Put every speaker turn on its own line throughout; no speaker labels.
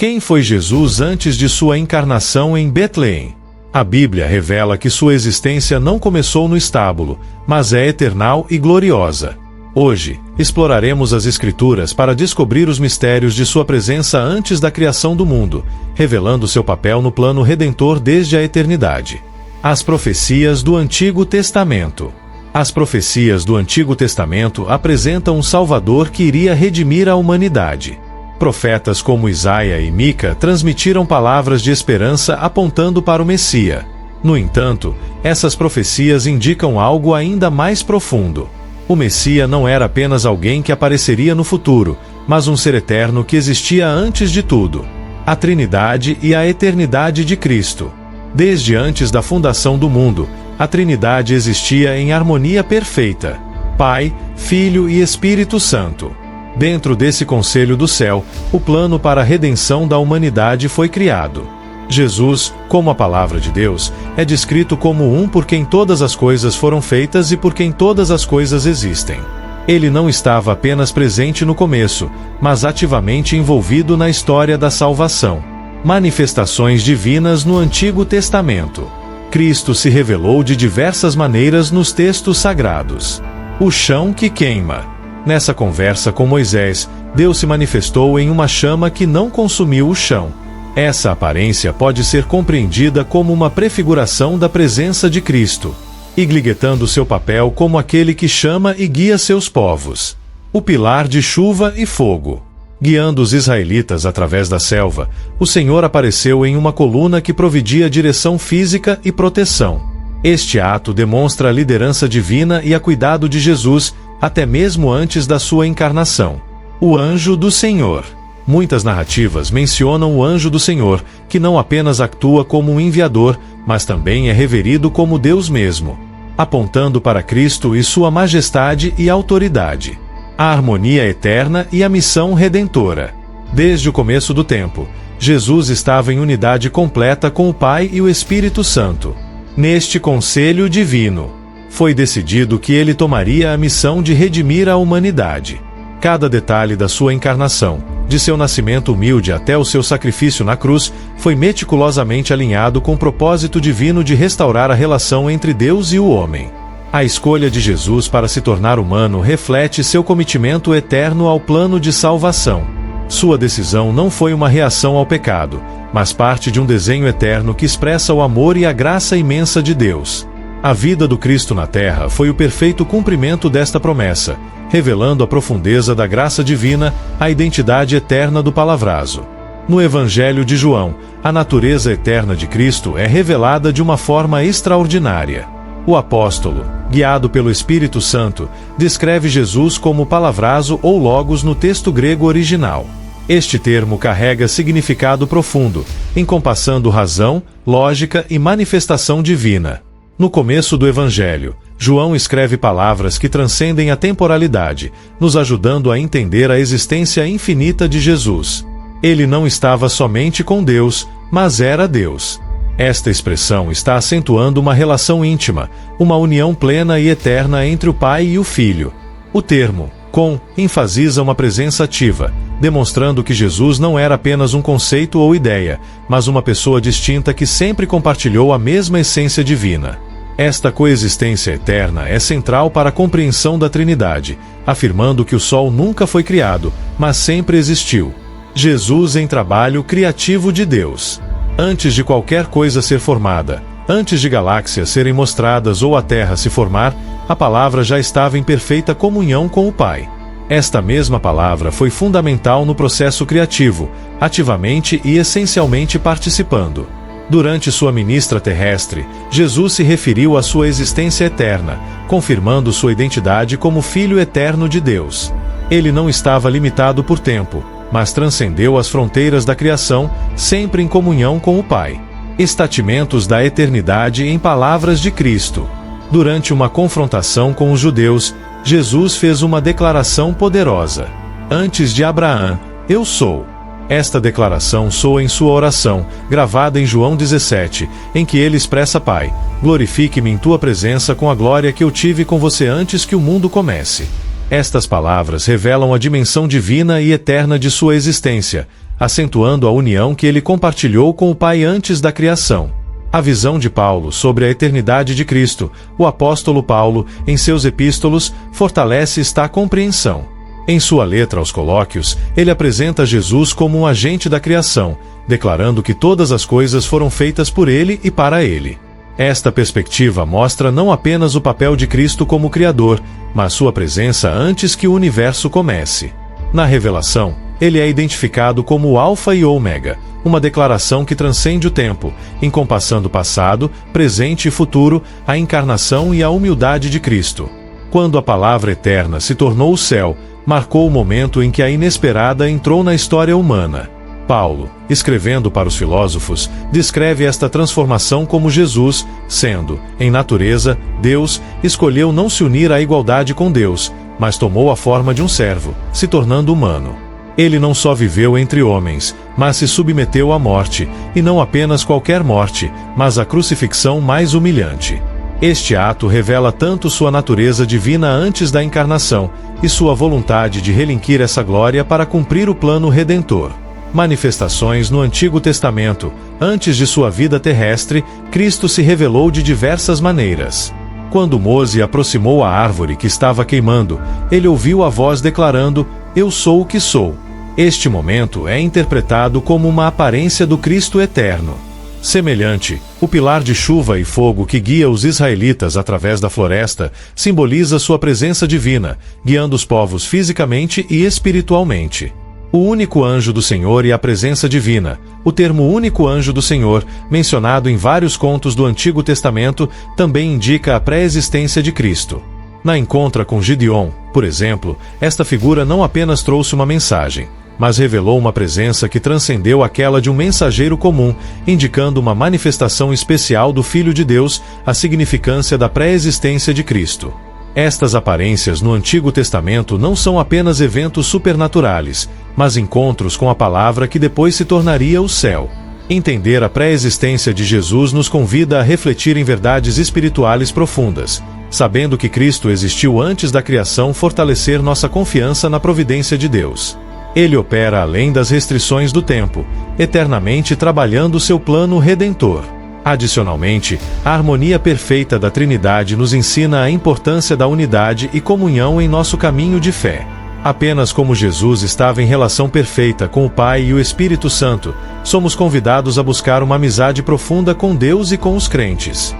Quem foi Jesus antes de sua encarnação em Betleém? A Bíblia revela que sua existência não começou no estábulo, mas é eternal e gloriosa. Hoje, exploraremos as Escrituras para descobrir os mistérios de sua presença antes da criação do mundo, revelando seu papel no plano redentor desde a eternidade. As profecias do Antigo Testamento. As profecias do Antigo Testamento apresentam um Salvador que iria redimir a humanidade. Profetas como Isaia e Mica transmitiram palavras de esperança apontando para o Messias. No entanto, essas profecias indicam algo ainda mais profundo. O Messias não era apenas alguém que apareceria no futuro, mas um ser eterno que existia antes de tudo. A Trindade e a eternidade de Cristo. Desde antes da fundação do mundo, a Trindade existia em harmonia perfeita. Pai, Filho e Espírito Santo. Dentro desse conselho do céu, o plano para a redenção da humanidade foi criado. Jesus, como a palavra de Deus, é descrito como um por quem todas as coisas foram feitas e por quem todas as coisas existem. Ele não estava apenas presente no começo, mas ativamente envolvido na história da salvação. Manifestações divinas no Antigo Testamento. Cristo se revelou de diversas maneiras nos textos sagrados. O chão que queima. Nessa conversa com Moisés, Deus se manifestou em uma chama que não consumiu o chão. Essa aparência pode ser compreendida como uma prefiguração da presença de Cristo, igualando seu papel como aquele que chama e guia seus povos. O pilar de chuva e fogo. Guiando os israelitas através da selva, o Senhor apareceu em uma coluna que providia direção física e proteção. Este ato demonstra a liderança divina e a cuidado de Jesus, até mesmo antes da sua encarnação. O anjo do Senhor. Muitas narrativas mencionam o anjo do Senhor, que não apenas atua como um enviador, mas também é reverido como Deus mesmo, apontando para Cristo e sua majestade e autoridade. A harmonia eterna e a missão redentora. Desde o começo do tempo, Jesus estava em unidade completa com o Pai e o Espírito Santo. Neste conselho divino, foi decidido que ele tomaria a missão de redimir a humanidade. Cada detalhe da sua encarnação, de seu nascimento humilde até o seu sacrifício na cruz, foi meticulosamente alinhado com o propósito divino de restaurar a relação entre Deus e o homem. A escolha de Jesus para se tornar humano reflete seu comitimento eterno ao plano de salvação. Sua decisão não foi uma reação ao pecado, mas parte de um desenho eterno que expressa o amor e a graça imensa de Deus. A vida do Cristo na Terra foi o perfeito cumprimento desta promessa, revelando a profundeza da graça divina, a identidade eterna do palavrazo. No Evangelho de João, a natureza eterna de Cristo é revelada de uma forma extraordinária. O apóstolo, guiado pelo Espírito Santo, descreve Jesus como palavrazo ou logos no texto grego original. Este termo carrega significado profundo, encompassando razão, lógica e manifestação divina. No começo do Evangelho, João escreve palavras que transcendem a temporalidade, nos ajudando a entender a existência infinita de Jesus. Ele não estava somente com Deus, mas era Deus. Esta expressão está acentuando uma relação íntima, uma união plena e eterna entre o Pai e o Filho. O termo com enfatiza uma presença ativa, demonstrando que Jesus não era apenas um conceito ou ideia, mas uma pessoa distinta que sempre compartilhou a mesma essência divina. Esta coexistência eterna é central para a compreensão da Trindade, afirmando que o Sol nunca foi criado, mas sempre existiu. Jesus em trabalho criativo de Deus. Antes de qualquer coisa ser formada, antes de galáxias serem mostradas ou a Terra se formar, a palavra já estava em perfeita comunhão com o Pai. Esta mesma palavra foi fundamental no processo criativo, ativamente e essencialmente participando. Durante sua ministra terrestre, Jesus se referiu à sua existência eterna, confirmando sua identidade como Filho eterno de Deus. Ele não estava limitado por tempo, mas transcendeu as fronteiras da criação, sempre em comunhão com o Pai. Estatimentos da eternidade em palavras de Cristo. Durante uma confrontação com os judeus, Jesus fez uma declaração poderosa. Antes de Abraão, eu sou. Esta declaração soa em sua oração, gravada em João 17, em que ele expressa: Pai, glorifique-me em tua presença com a glória que eu tive com você antes que o mundo comece. Estas palavras revelam a dimensão divina e eterna de sua existência, acentuando a união que ele compartilhou com o Pai antes da criação. A visão de Paulo sobre a eternidade de Cristo, o apóstolo Paulo, em seus epístolos, fortalece esta compreensão. Em sua letra aos Colóquios, ele apresenta Jesus como um agente da criação, declarando que todas as coisas foram feitas por ele e para ele. Esta perspectiva mostra não apenas o papel de Cristo como Criador, mas sua presença antes que o universo comece. Na Revelação, ele é identificado como o Alfa e Ômega, uma declaração que transcende o tempo, encompassando passado, presente e futuro, a encarnação e a humildade de Cristo. Quando a palavra eterna se tornou o céu, marcou o momento em que a inesperada entrou na história humana. Paulo, escrevendo para os filósofos, descreve esta transformação como Jesus, sendo, em natureza, Deus, escolheu não se unir à igualdade com Deus, mas tomou a forma de um servo, se tornando humano. Ele não só viveu entre homens, mas se submeteu à morte, e não apenas qualquer morte, mas a crucifixão mais humilhante. Este ato revela tanto sua natureza divina antes da encarnação, e sua vontade de relinquir essa glória para cumprir o plano redentor. Manifestações no Antigo Testamento. Antes de sua vida terrestre, Cristo se revelou de diversas maneiras. Quando Mose aproximou a árvore que estava queimando, ele ouviu a voz declarando: "Eu sou o que sou." Este momento é interpretado como uma aparência do Cristo eterno. Semelhante, o pilar de chuva e fogo que guia os israelitas através da floresta simboliza sua presença divina, guiando os povos fisicamente e espiritualmente. O único anjo do Senhor e a presença divina. O termo único anjo do Senhor, mencionado em vários contos do Antigo Testamento, também indica a pré-existência de Cristo. Na encontra com Gideon, por exemplo, esta figura não apenas trouxe uma mensagem, mas revelou uma presença que transcendeu aquela de um mensageiro comum, indicando uma manifestação especial do Filho de Deus, a significância da pré-existência de Cristo. Estas aparências no Antigo Testamento não são apenas eventos supernaturais, mas encontros com a palavra que depois se tornaria o céu. Entender a pré-existência de Jesus nos convida a refletir em verdades espirituais profundas, sabendo que Cristo existiu antes da criação, fortalecer nossa confiança na providência de Deus. Ele opera além das restrições do tempo, eternamente trabalhando seu plano redentor. Adicionalmente, a harmonia perfeita da Trindade nos ensina a importância da unidade e comunhão em nosso caminho de fé. Apenas como Jesus estava em relação perfeita com o Pai e o Espírito Santo, somos convidados a buscar uma amizade profunda com Deus e com os crentes.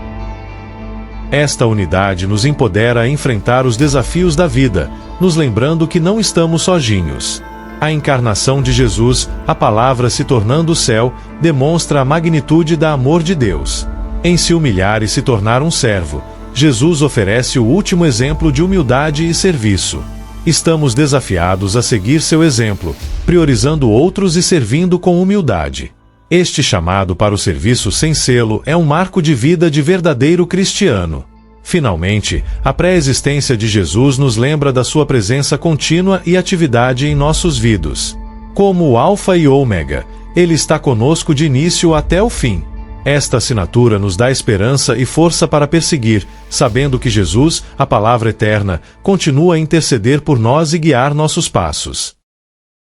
Esta unidade nos empodera a enfrentar os desafios da vida, nos lembrando que não estamos sozinhos. A encarnação de Jesus, a palavra se tornando o céu, demonstra a magnitude do amor de Deus. Em se humilhar e se tornar um servo, Jesus oferece o último exemplo de humildade e serviço. Estamos desafiados a seguir seu exemplo, priorizando outros e servindo com humildade. Este chamado para o serviço sem selo é um marco de vida de verdadeiro cristiano. Finalmente, a pré-existência de Jesus nos lembra da sua presença contínua e atividade em nossos vidas. Como o Alfa e Ômega, ele está conosco de início até o fim. Esta assinatura nos dá esperança e força para perseguir, sabendo que Jesus, a palavra eterna, continua a interceder por nós e guiar nossos passos.